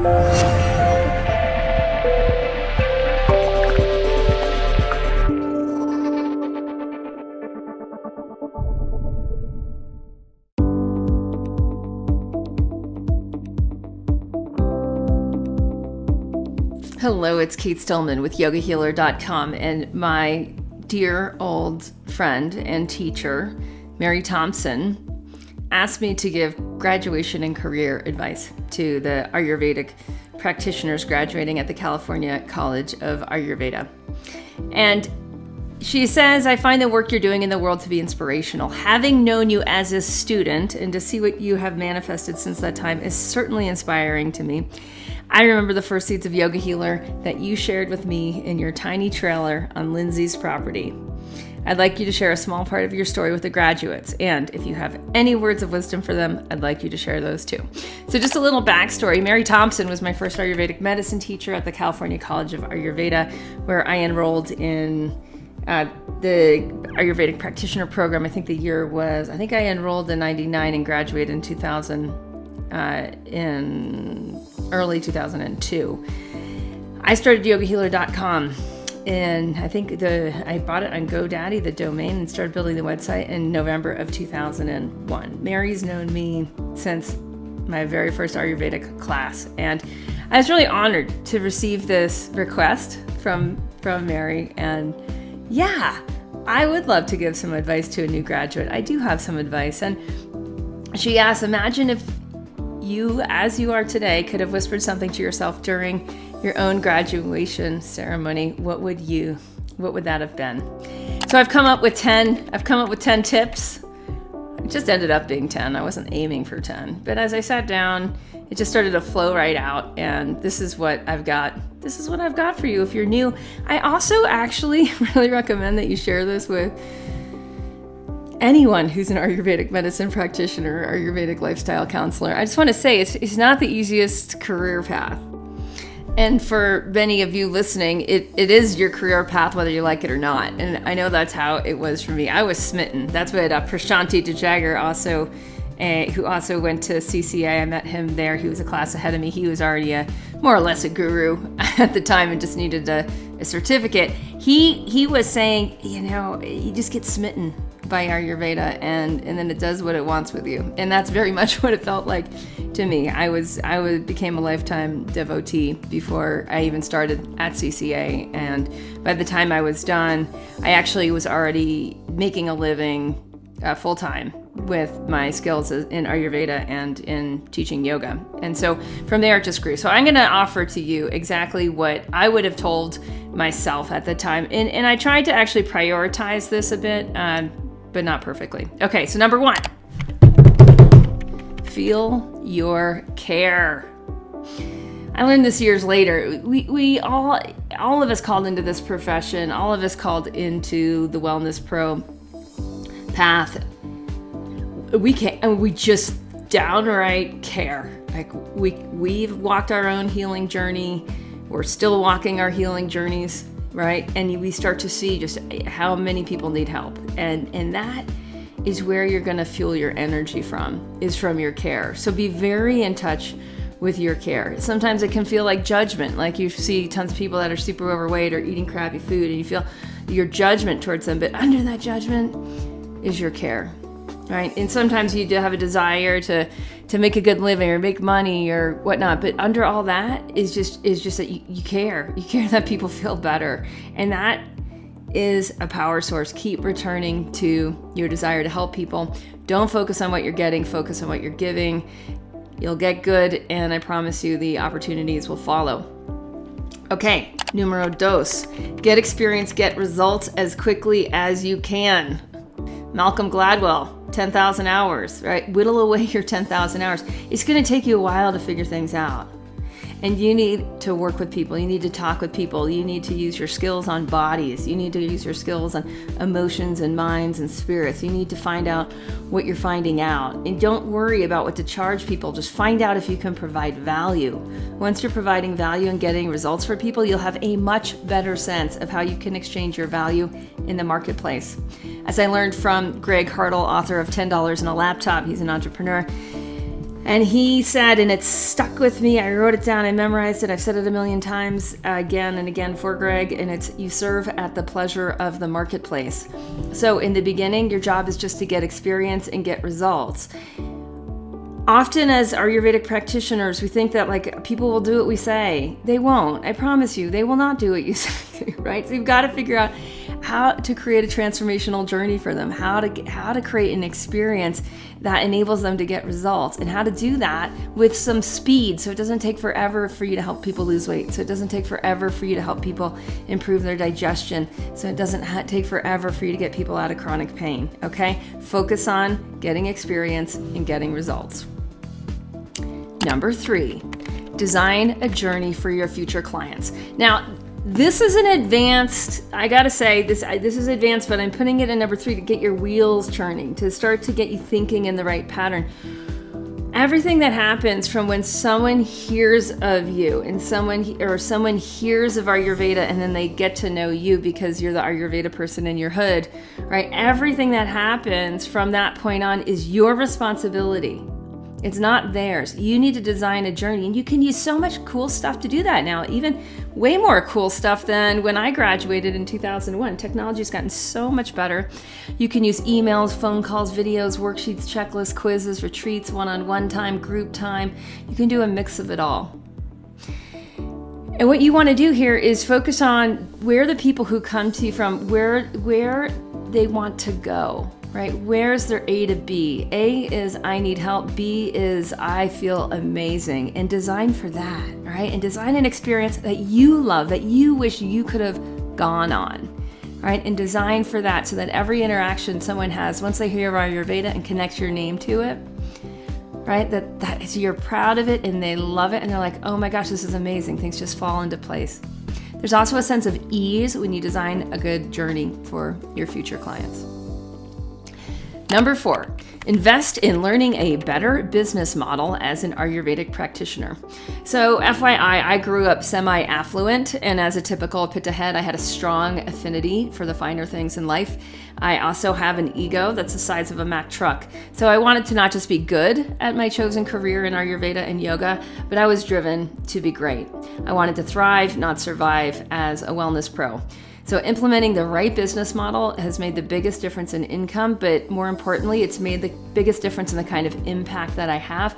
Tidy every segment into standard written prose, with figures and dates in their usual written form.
Hello, it's Kate Stillman with YogaHealer.com, and my dear old friend and teacher, Mary Thompson, asked me to give graduation and career advice to the Ayurvedic practitioners graduating at the California College of Ayurveda. And she says, I find the work you're doing in the world to be inspirational. Having known you as a student and to see what you have manifested since that time is certainly inspiring to me. I remember the first seeds of Yoga Healer that you shared with me in your tiny trailer on Lindsay's property. I'd like you to share a small part of your story with the graduates, and if you have any words of wisdom for them, I'd like you to share those too. So just a little backstory. Mary Thompson was my first Ayurvedic medicine teacher at the California College of Ayurveda, where I enrolled in the Ayurvedic practitioner program. I think I enrolled in 99 and graduated in 2000, in early 2002. I started YogaHealer.com, and I think I bought it on GoDaddy, the domain, and started building the website in November of 2001. Mary's known me since my very first Ayurvedic class, and I was really honored to receive this request from Mary. And yeah, I would love to give some advice to a new graduate. I do have some advice. And she asked, imagine if you, as you are today, could have whispered something to yourself during your own graduation ceremony. What would that have been? So I've come up with 10 tips. It just ended up being 10. I wasn't aiming for 10. But as I sat down, it just started to flow right out. And this is what I've got. This is what I've got for you if you're new. I also actually really recommend that you share this with anyone who's an Ayurvedic medicine practitioner or Ayurvedic lifestyle counselor. I just want to say it's not the easiest career path. And for many of you listening, it is your career path whether you like it or not. And I know that's how it was for me. I was smitten. That's what Prashanti Dejagar who also went to CCA. I met him there. He was a class ahead of me. He was already more or less a guru at the time and just needed a certificate. He was saying, you just get smitten by Ayurveda and then it does what it wants with you. And that's very much what it felt like to me. I became a lifetime devotee before I even started at CCA. And by the time I was done, I actually was already making a living full-time with my skills in Ayurveda and in teaching yoga. And so from there it just grew. So I'm going to offer to you exactly what I would have told myself at the time. And I tried to actually prioritize this a bit, but not perfectly. Okay, so number 1, feel your care. I learned this years later. We all of us called into this profession, all of us called into the Wellness Pro path. We just downright care. Like we've walked our own healing journey. We're still walking our healing journeys, right? And we start to see just how many people need help. And that is where you're going to fuel your energy is from your care. So be very in touch with your care. Sometimes it can feel like judgment, like you see tons of people that are super overweight or eating crappy food and you feel your judgment towards them, but under that judgment is your care. Right? And sometimes you do have a desire to make a good living or make money or whatnot, but under all that is just that you care. You care that people feel better. And that is a power source. Keep returning to your desire to help people. Don't focus on what you're getting, focus on what you're giving. You'll get good, and I promise you the opportunities will follow. Okay, numero dos. Get experience, get results as quickly as you can. Malcolm Gladwell, 10,000 hours, right? Whittle away your 10,000 hours. It's going to take you a while to figure things out. And you need to work with people. You need to talk with people. You need to use your skills on bodies. You need to use your skills on emotions and minds and spirits. You need to find out what you're finding out. And don't worry about what to charge people. Just find out if you can provide value. Once you're providing value and getting results for people, you'll have a much better sense of how you can exchange your value in the marketplace. As I learned from Greg Hartle, author of $10 in a Laptop, he's an entrepreneur. And he said, and it stuck with me, I wrote it down, I memorized it, I've said it a million times again and again for Greg, and it's, you serve at the pleasure of the marketplace. So in the beginning, your job is just to get experience and get results. Often as Ayurvedic practitioners, we think that like people will do what we say. They won't. I promise you, they will not do what you say, right? So you've got to figure out how to create a transformational journey for them, how to create an experience that enables them to get results, and how to do that with some speed, so it doesn't take forever for you to help people lose weight, so it doesn't take forever for you to help people improve their digestion, so it doesn't take forever for you to get people out of chronic pain, okay? Focus on getting experience and getting results. Number 3, design a journey for your future clients. Now, this is an advanced, I gotta say, this is advanced, but I'm putting it in number 3 to get your wheels churning, to start to get you thinking in the right pattern. Everything that happens from when someone hears of you and someone hears of Ayurveda and then they get to know you because you're the Ayurveda person in your hood, right? Everything that happens from that point on is your responsibility. It's not theirs. You need to design a journey, and you can use so much cool stuff to do that now, even way more cool stuff than when I graduated in 2001. Technology's gotten so much better. You can use emails, phone calls, videos, worksheets, checklists, quizzes, retreats, one-on-one time, group time. You can do a mix of it all. And what you want to do here is focus on where the people who come to you from, where they want to go. Right? Where's their A to B? A is I need help. B is I feel amazing. And design for that, right? And design an experience that you love, that you wish you could have gone on, right? And design for that so that every interaction someone has, once they hear Ayurveda and connect your name to it, right? That is, you're proud of it and they love it and they're like, oh my gosh, this is amazing. Things just fall into place. There's also a sense of ease when you design a good journey for your future clients. Number 4, invest in learning a better business model as an Ayurvedic practitioner. So FYI, I grew up semi-affluent, and as a typical Pitta head, I had a strong affinity for the finer things in life. I also have an ego that's the size of a Mack truck. So I wanted to not just be good at my chosen career in Ayurveda and yoga, but I was driven to be great. I wanted to thrive, not survive, as a wellness pro. So implementing the right business model has made the biggest difference in income, but more importantly, it's made the biggest difference in the kind of impact that I have.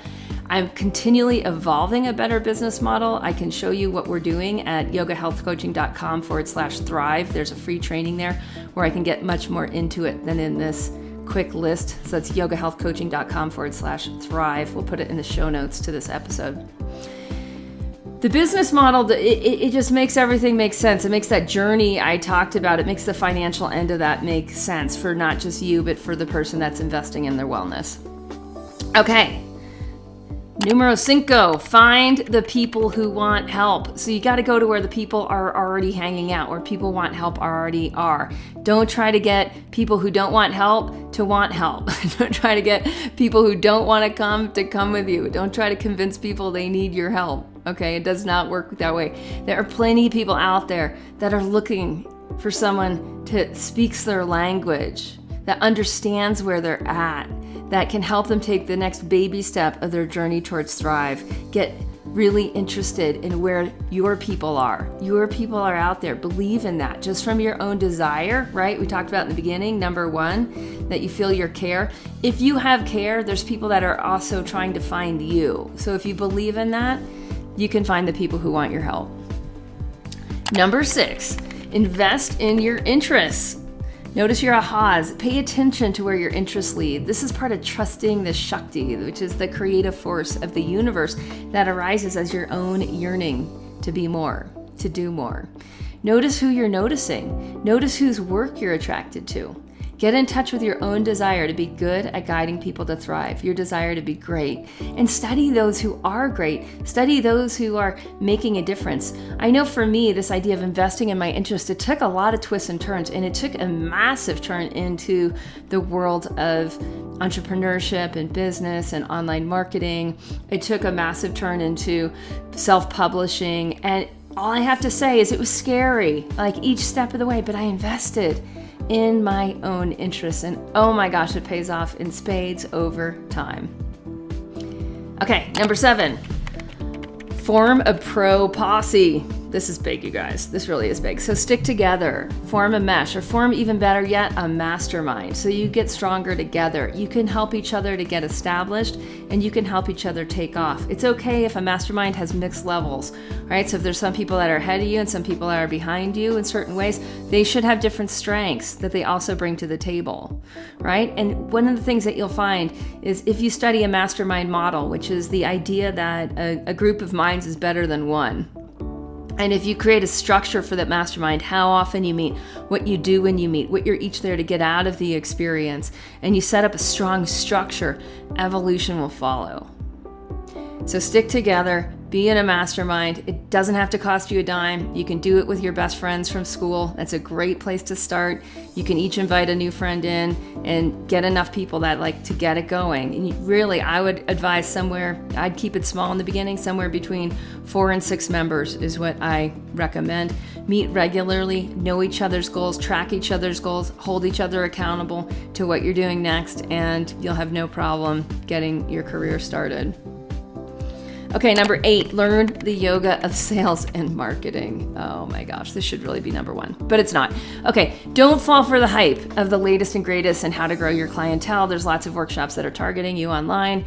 I'm continually evolving a better business model. I can show you what we're doing at yogahealthcoaching.com/thrive. There's a free training there where I can get much more into it than in this quick list. So that's yogahealthcoaching.com/thrive. We'll put it in the show notes to this episode. The business model, it just makes everything make sense. It makes that journey I talked about, it makes the financial end of that make sense for not just you, but for the person that's investing in their wellness. Okay. Numero 5, find the people who want help. So you got to go to where the people are already hanging out, where people want help already are. Don't try to get people who don't want help to want help. Don't try to get people who don't want to come with you. Don't try to convince people they need your help. Okay, it does not work that way. There are plenty of people out there that are looking for someone that speaks their language, that understands where they're at, that can help them take the next baby step of their journey towards thrive. Get really interested in where your people are. Your people are out there. Believe in that just from your own desire, right? We talked about in the beginning, number 1, that you feel your care. If you have care, there's people that are also trying to find you. So if you believe in that, you can find the people who want your help. Number 6, invest in your interests. Notice your ahas. Pay attention to where your interests lead. This is part of trusting the Shakti, which is the creative force of the universe that arises as your own yearning to be more, to do more. Notice who you're noticing. Notice whose work you're attracted to. Get in touch with your own desire to be good at guiding people to thrive, your desire to be great, and study those who are great. Study those who are making a difference. I know for me, this idea of investing in my interest, it took a lot of twists and turns, and it took a massive turn into the world of entrepreneurship and business and online marketing. It took a massive turn into self-publishing, and all I have to say is it was scary, like each step of the way, but I invested in my own interests, and oh my gosh, it pays off in spades over time. Okay, number 7, form a pro posse. This is big, you guys. This really is big. So stick together, form a mesh, or form, even better yet, a mastermind. So you get stronger together. You can help each other to get established, and you can help each other take off. It's okay if a mastermind has mixed levels, right? So if there's some people that are ahead of you and some people that are behind you in certain ways, they should have different strengths that they also bring to the table, right? And one of the things that you'll find is if you study a mastermind model, which is the idea that a group of minds is better than one. And if you create a structure for that mastermind, how often you meet, what you do when you meet, what you're each there to get out of the experience, and you set up a strong structure, evolution will follow. So stick together, be in a mastermind. It doesn't have to cost you a dime. You can do it with your best friends from school. That's a great place to start. You can each invite a new friend in and get enough people that like to get it going. And really, I would advise somewhere, I'd keep it small in the beginning, somewhere between 4 and 6 members is what I recommend. Meet regularly, know each other's goals, track each other's goals, hold each other accountable to what you're doing next, and you'll have no problem getting your career started. Okay, number 8, learn the yoga of sales and marketing. Oh my gosh, this should really be number 1, but it's not. Okay, don't fall for the hype of the latest and greatest and how to grow your clientele. There's lots of workshops that are targeting you online.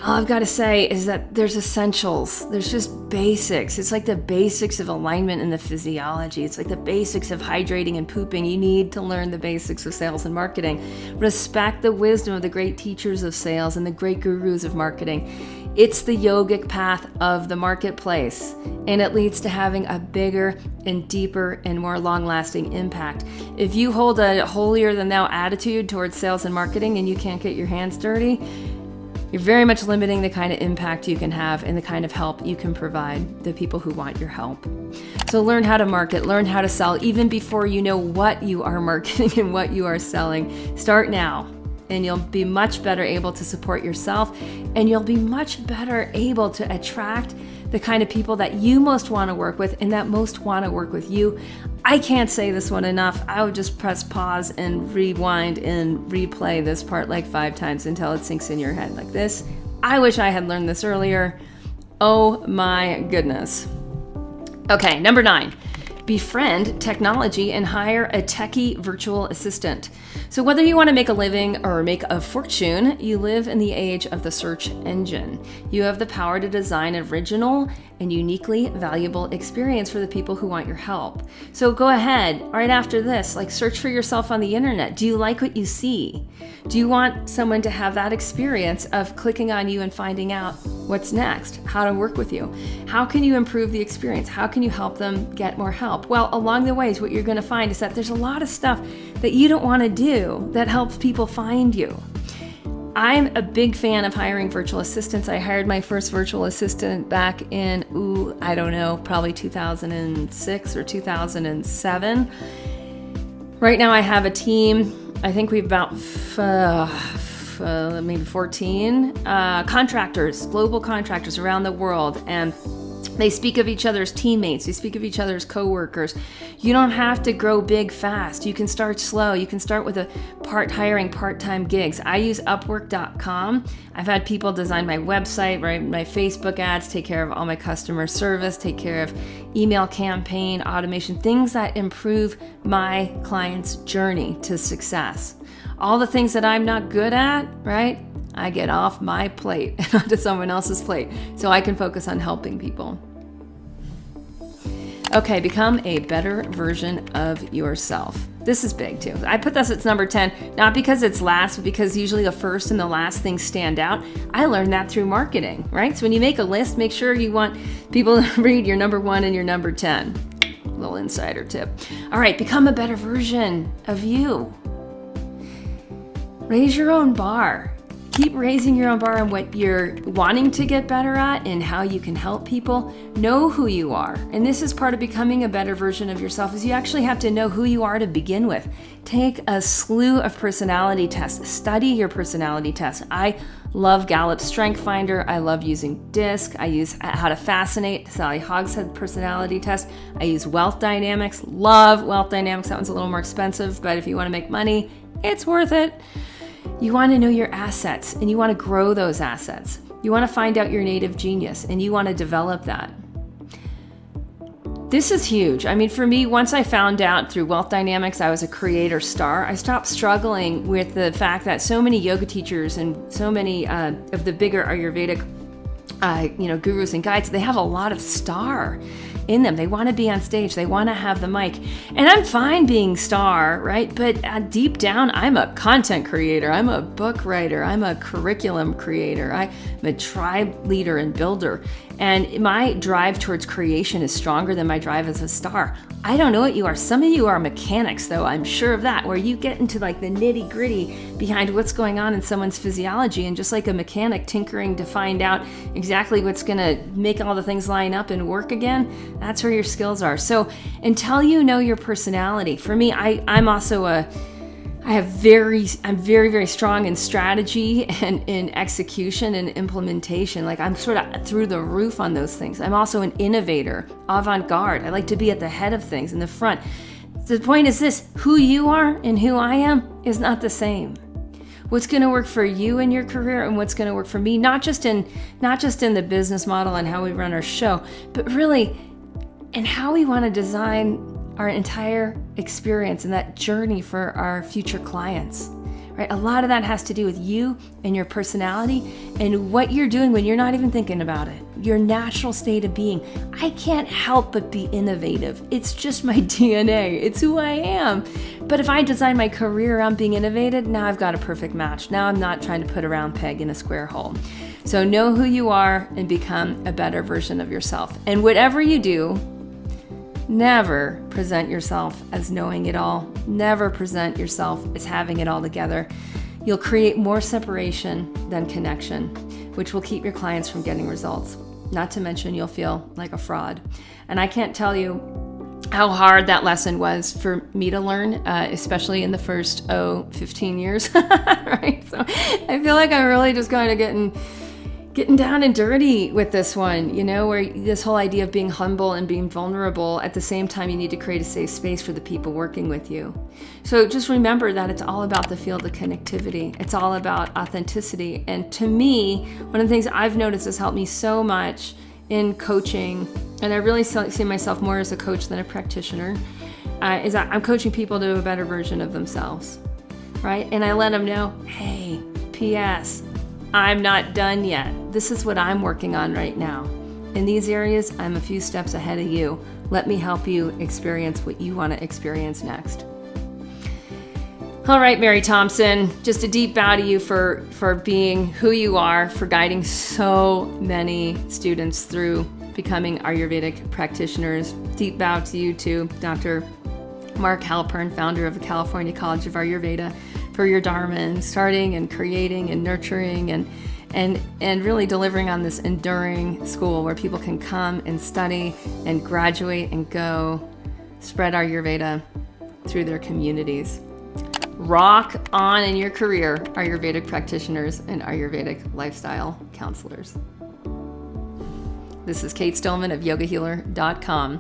All I've got to say is that there's essentials. There's just basics. It's like the basics of alignment and the physiology. It's like the basics of hydrating and pooping. You need to learn the basics of sales and marketing. Respect the wisdom of the great teachers of sales and the great gurus of marketing. It's the yogic path of the marketplace, and it leads to having a bigger and deeper and more long-lasting impact. If you hold a holier-than-thou attitude towards sales and marketing and you can't get your hands dirty, you're very much limiting the kind of impact you can have and the kind of help you can provide the people who want your help. So learn how to market, learn how to sell, even before you know what you are marketing and what you are selling. Start now, and you'll be much better able to support yourself, and you'll be much better able to attract the kind of people that you most want to work with and that most want to work with you. I can't say this one enough. I would just press pause and rewind and replay this part like 5 times until it sinks in your head like this. I wish I had learned this earlier. Oh my goodness. Okay, number 9. Befriend technology and hire a techie virtual assistant. So whether you want to make a living or make a fortune, you live in the age of the search engine. You have the power to design original and uniquely valuable experience for the people who want your help. So go ahead, right after this, search for yourself on the internet. Do you like what you see? Do you want someone to have that experience of clicking on you and finding out what's next, how to work with you? How can you improve the experience? How can you help them get more help? Well, along the ways, what you're going to find is that there's a lot of stuff that you don't want to do that helps people find you. I'm a big fan of hiring virtual assistants. I hired my first virtual assistant back in, probably 2006 or 2007. Right now I have a team. I think we've about maybe 14 contractors, global contractors around the world, and they speak of each other's teammates. They speak of each other's coworkers. You don't have to grow big fast. You can start slow. You can start with hiring part-time gigs. I use Upwork.com. I've had people design my website, write my Facebook ads, take care of all my customer service, take care of email campaign, automation, things that improve my client's journey to success. All the things that I'm not good at, right? I get off my plate and onto someone else's plate so I can focus on helping people. Okay, become a better version of yourself. This is big too. I put this at number 10, not because it's last, but because usually the first and the last things stand out. I learned that through marketing, right? So when you make a list, make sure you want people to read your number 1 and your number 10. Little insider tip. All right, become a better version of you. Raise your own bar. Keep raising your own bar on what you're wanting to get better at and how you can help people. Know who you are. And this is part of becoming a better version of yourself, is you actually have to know who you are to begin with. Take a slew of personality tests. Study your personality tests. I love Gallup's Strength Finder. I love using DISC. I use How to Fascinate, Sally Hogshead personality test. I use Wealth Dynamics. Love Wealth Dynamics. That one's a little more expensive, but if you want to make money, it's worth it. You want to know your assets, and you want to grow those assets. You want to find out your native genius, and you want to develop that. This is huge. I mean, for me, once I found out through Wealth Dynamics I was a creator star, I stopped struggling with the fact that so many yoga teachers and so many of the bigger Ayurvedic gurus and guides, they have a lot of star in them. They want to be on stage. They want to have the mic. And I'm fine being star, right? But deep down, I'm a content creator. I'm a book writer. I'm a curriculum creator. I'm a tribe leader and builder. And my drive towards creation is stronger than my drive as a star. I don't know what you are. Some of you are mechanics, though. I'm sure of that, where you get into like the nitty gritty behind what's going on in someone's physiology, and just like a mechanic tinkering to find out exactly what's going to make all the things line up and work again, that's where your skills are. So until you know your personality, for me, I'm very, very strong in strategy and in execution and implementation. Like, I'm sort of through the roof on those things. I'm also an innovator, avant-garde. I like to be at the head of things, in the front. The point is this: who you are and who I am is not the same. What's going to work for you in your career and what's going to work for me, not just in the business model and how we run our show, but really in how we want to design our entire experience and that journey for our future clients, right? A lot of that has to do with you and your personality and what you're doing when you're not even thinking about it, your natural state of being. I can't help but be innovative. It's just my DNA. It's who I am. But if I design my career around being innovative, now I've got a perfect match. Now I'm not trying to put a round peg in a square hole. So know who you are and become a better version of yourself. And whatever you do, never present yourself as knowing it all. Never present yourself as having it all together. You'll create more separation than connection, which will keep your clients from getting results. Not to mention, you'll feel like a fraud. And I can't tell you how hard that lesson was for me to learn, especially in the first 15 years, right? So I feel like I'm really just kind of getting down and dirty with this one, where this whole idea of being humble and being vulnerable, at the same time you need to create a safe space for the people working with you. So just remember that it's all about the field of connectivity. It's all about authenticity. And to me, one of the things I've noticed has helped me so much in coaching, and I really see myself more as a coach than a practitioner, is that I'm coaching people to a better version of themselves, right? And I let them know, hey, P.S., I'm not done yet. This is what I'm working on right now. In these areas, I'm a few steps ahead of you. Let me help you experience what you want to experience next. All right, Mary Thompson, just a deep bow to you for being who you are, for guiding so many students through becoming Ayurvedic practitioners. Deep bow to you too, Dr. Mark Halpern, founder of the California College of Ayurveda, for your dharma and starting and creating and nurturing and really delivering on this enduring school where people can come and study and graduate and go spread Ayurveda through their communities. Rock on in your career, Ayurvedic practitioners and Ayurvedic lifestyle counselors. This is Kate Stillman of yogahealer.com.